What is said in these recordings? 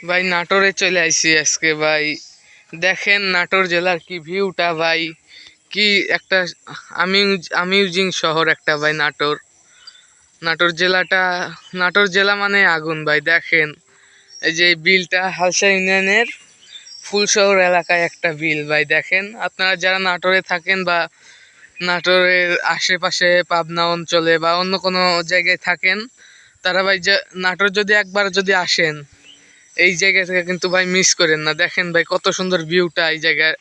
ভাই নাটোরে চলে আইছি আজকে ভাই। দেখেন নাটোর জেলার কি ভিউটা ভাই, কি একটা আমিউজিং শহর একটা ভাই নাটোর। নাটোর জেলাটা, নাটোর জেলা মানে আগুন ভাই। দেখেন এই যে বিলটা হালসা ইউনিয়নের ফুলশহর এলাকায় একটা বিল ভাই। দেখেন আপনারা যারা নাটোরে থাকেন বা নাটোরের আশেপাশে পাবনা অঞ্চলে বা অন্য কোনো জায়গায় থাকেন, তারা ভাই যে নাটোর যদি একবার যদি আসেন এই জায়গা থেকে কিন্তু ভাই মিস করেন না। দেখেন ভাই কত সুন্দর ভিউটা এই জায়গায়,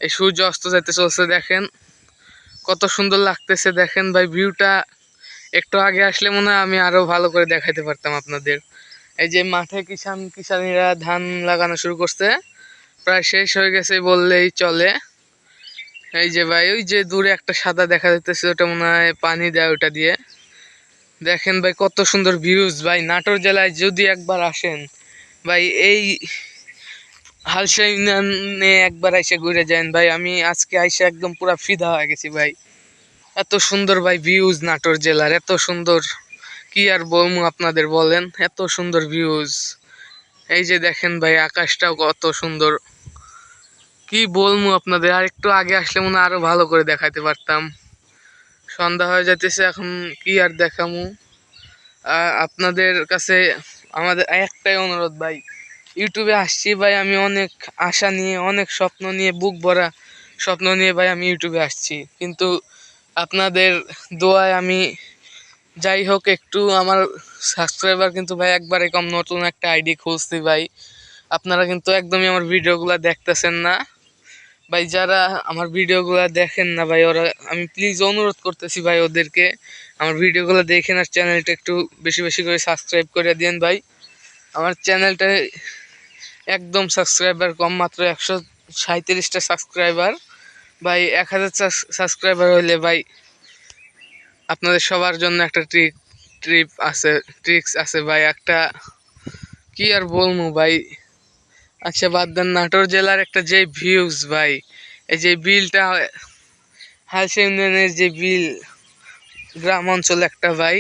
এই সূর্য অস্ত যাইতে চলছে, দেখেন কত সুন্দর লাগতেছে। দেখেন ভাই ভিউটা একটু আগে আসলে মনে হয় আমি আরো ভালো করে দেখাইতে পারতাম আপনাদের। এই যে মাঠে কিষানীরা ধান লাগানো শুরু করছে, প্রায় শেষ হয়ে গেছে বললেই চলে। এই যে ভাই ওই যে দূরে একটা সাদা দেখা যাইতেছে, ওটা মনে হয় পানি দেয় ওটা দিয়ে। দেখেন ভাই কত সুন্দর ভিউজ ভাই। নাটোর জেলায় যদি একবার আসেন ভাই, এই হালসা ইউনিয়নে একবার এসে ঘুরে যান ভাই। আমি আজকে আইসা একদম পুরা ফিদা হয়ে গেছি ভাই। এত সুন্দর ভাই ভিউজ নাটোর জেলার, এত সুন্দর কি আর বলবো আপনাদের বলেন, এত সুন্দর ভিউজ। এই যে দেখেন ভাই আকাশটাও কত সুন্দর, কি বলবো আপনাদের। আর একটু আগে আসলে মনে হয় আরো ভালো করে দেখাইতে পারতাম। সন্ধ্যা হয়ে যাইতেছে এখন, কি আর দেখামু আপনাদের কাছে। আমাদের একটাই অনুরোধ ভাই, ইউটিউবে আসছি ভাই আমি অনেক আশা নিয়ে, অনেক স্বপ্ন নিয়ে, বুক ভরা স্বপ্ন নিয়ে ভাই আমি ইউটিউবে আসছি, কিন্তু আপনাদের দোয়ায় আমি যাই হোক একটু আমার সাবস্ক্রাইবার কিন্তু ভাই একবারে কম। নতুন একটা আইডি খুলছি ভাই, আপনারা কিন্তু একদমই আমার ভিডিওগুলো দেখতেছেন না ভাই। যারা আমার ভিডিওগুলো দেখেন না ভাই, ওরা আমি প্লিজ অনুরোধ করতেছি ভাই ওদেরকে আমার ভিডিওগুলো দেখেন আর চ্যানেলটা একটু বেশি বেশি করে সাবস্ক্রাইব করে দিন ভাই। আমার চ্যানেলটা একদম সাবস্ক্রাইবার কম, মাত্র 137টা সাবস্ক্রাইবার ভাই। 1000 সাবস্ক্রাইবার হইলে ভাই আপনাদের সবার জন্য একটা ট্রিক্স আছে ভাই একটা, কি আর বলবো ভাই। আচ্ছা বাদ দেন, নাটোর জেলার একটা যে ভিউজ ভাই, এই যে বিলটা হালসা ইউনিয়নের যে বিল, গ্রাম অঞ্চল একটা ভাই।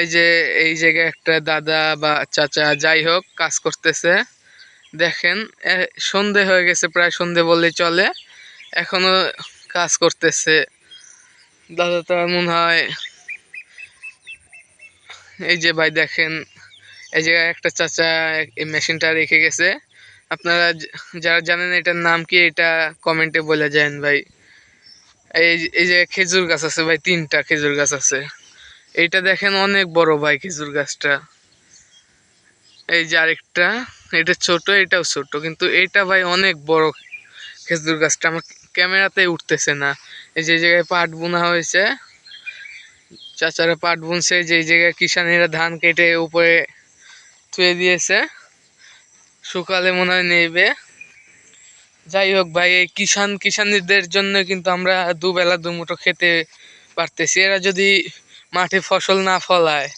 এই যে এই জায়গায় একটা দাদা বা চাচা যাই হোক কাজ করতেছে। দেখেন সন্ধে হয়ে গেছে, প্রায় সন্ধে বললেই চলে, এখনো কাজ করতেছে দাদাটা মনে হয়। এই যে ভাই দেখেন এই জায়গায় একটা চাচা এই মেশিনটা রেখে গেছে। আপনারা যারা জানেন এটার নাম কি, এটা কমেন্টে বলে যান ভাই। এই যে খেজুর গাছ আছে ভাই, 3টা খেজুর গাছ আছে। এইটা দেখেন অনেক বড় ভাই খেজুর গাছটা। এই যে আরেকটা, এটা ছোট, এটাও ছোট, কিন্তু এইটা ভাই অনেক বড় খেজুর গাছটা। আমার ক্যামেরাতে উঠতেছে না। এই যে জায়গায় পাট বোনা হয়েছে, চাচারা পাট বুনছে, যে জায়গায় কিষানীরা ধান কেটে উপরে থুয়ে দিয়েছে, সকালে মনে হয় নেবে। যাই হোক ভাই, এই কিষানীদের জন্য কিন্তু আমরা দুবেলা দুমুঠো খেতে পারতেছি। এরা যদি মাঠে ফসল না ফলায়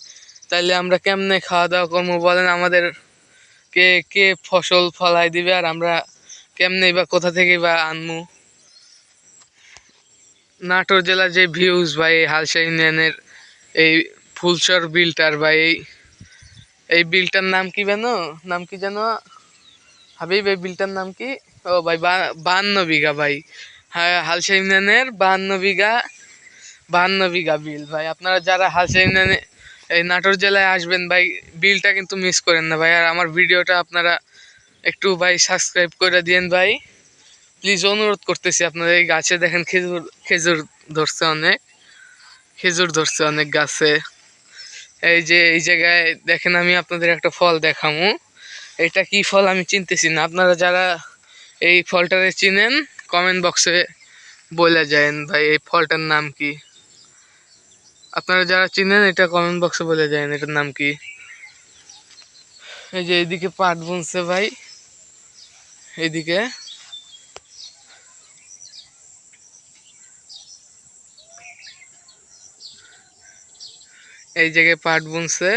তাহলে আমরা কেমনে খাওয়া দাওয়া করবো বলেন। আমাদের কে কে ফসল ফলাই দিবে আর আমরা কেমনে বা কোথা থেকে বা আনমু। নাটোর জেলার যে ভিউজ ভাই, হালসা ইউনিয়নের এই ফুলচর বিলটার ভাই, এই বিলটার নাম কি জানো, নাম কি জানো হাবিব, এই বিলটার নাম কি? ও ভাই 52 বিঘা ভাই। হ্যাঁ হালসা ইউনিয়নের 52 বিঘা বিল ভাই। আপনারা যারা হালসা ইউনিয়নে এই নাটোর জেলায় আসবেন ভাই, বিলটা কিন্তু মিস করেন না ভাই। আর আমার ভিডিওটা আপনারা একটু ভাই সাবস্ক্রাইব করে দিন ভাই, প্লিজ অনুরোধ করতেছি। আপনাদের এই গাছে দেখেন খেজুর, খেজুর ধরছে অনেক, খেজুর ধরছে অনেক গাছে। এই যে এই জায়গায় দেখেন আমি আপনাদের একটা ফল দেখামু, এটা কি ফল আমি চিনতেছি না। আপনারা যারা এই ফলটারে চিনেন কমেন্ট বক্সে বলে যায়েন ভাই এই ফলটার নাম কি। আপনারা যারা চিনেন এটা কমেন্ট বক্সে বলে যায়েন এটার নাম কি। এই যে এইদিকে পাট বুনছে ভাই, এইদিকে এই জায়গায় পাট বুনছে।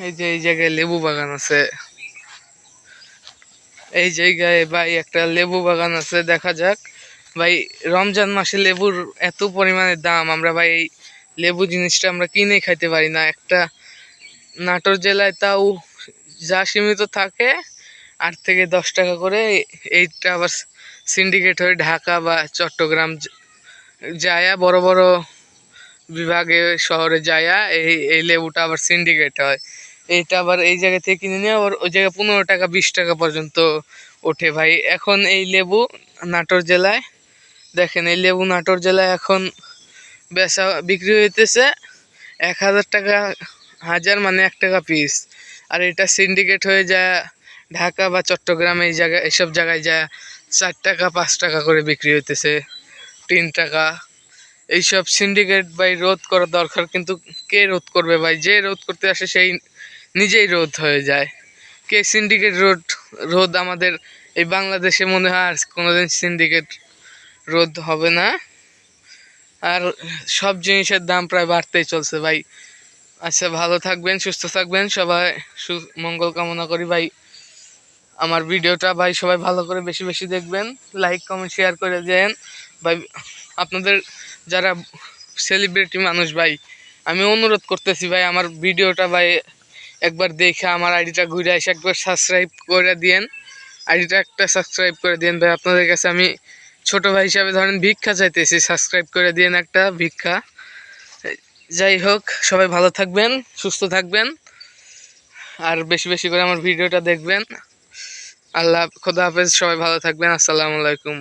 এই যে এই জায়গায় লেবু বাগান আছে, এই জায়গায় ভাই একটা লেবু বাগান আছে। দেখা যাক ভাই, রমজান মাসে লেবুর এত পরিমাণে দাম, আমরা ভাই লেবু জিনিসটা আমরা কিনে খাইতে পারি না। একটা নাটোর জেলায় তাও যা সীমিত থাকে 8 থেকে 10 টাকা করে, এইটা আবার সিন্ডিকেট হয়ে ঢাকা বা চট্টগ্রাম যায়া বড় বড় বিভাগে শহরে যায়া এই লেবুটা আবার সিন্ডিকেট হয়। এইটা আবার এই জায়গা থেকে কিনে নিয়ে আবার ওই জায়গায় 15 টাকা 20 টাকা পর্যন্ত ওঠে ভাই। এখন এই লেবু নাটোর জেলায়, দেখেন এই লেবু নাটোর জেলায় এখন বেচা বিক্রি হইতেছে 1,000 টাকা হাজার, মানে 1 টাকা পিস। আর এটা সিন্ডিকেট হয়ে যায় ঢাকা বা চট্টগ্রাম এই জায়গায়, এসব জায়গায় যায় 4 টাকা 5 টাকা করে বিক্রি হইতেছে, 3 টাকা। এইসব সিন্ডিকেট ভাই রোধ করা দরকার, কিন্তু কে রোধ করবে ভাই? যে রোধ করতে আসে সেই নিজেই রোধ হয়ে যায়। কে সিন্ডিকেট রোধ আমাদের এই বাংলাদেশে মনে হয় আর কোনোদিন সিন্ডিকেট রোধ হবে না। আর সব জিনিসের দাম প্রায় বাড়তেই চলছে ভাই। আচ্ছা, ভালো থাকবেন, সুস্থ থাকবেন, সবাই মঙ্গল কামনা করি ভাই। আমার ভিডিওটা ভাই সবাই ভালো করে বেশি বেশি দেখবেন, লাইক কমেন্ট শেয়ার করে দেন ভাই। আপনাদের যারা সেলিব্রিটি মানুষ ভাই, আমি অনুরোধ করতেছি ভাই, আমার ভিডিওটা ভাই একবার দেখে আমার আইডিটা ঘুরে এসে একবার সাবস্ক্রাইব করে দিয়েন। আইডিটা একটা সাবস্ক্রাইব করে দিন ভাই। আপনাদের কাছে আমি ছোট ভাই হিসাবে ধরেন ভিক্ষা চাইতেছি, সাবস্ক্রাইব করে দিন একটা ভিক্ষা। যাই হোক, সবাই ভালো থাকবেন, সুস্থ থাকবেন, আর বেশি বেশি করে আমার ভিডিওটা দেখবেন। আল্লাহ, খোদা হাফেজ, সবাই ভালো থাকবেন, আসসালামু আলাইকুম।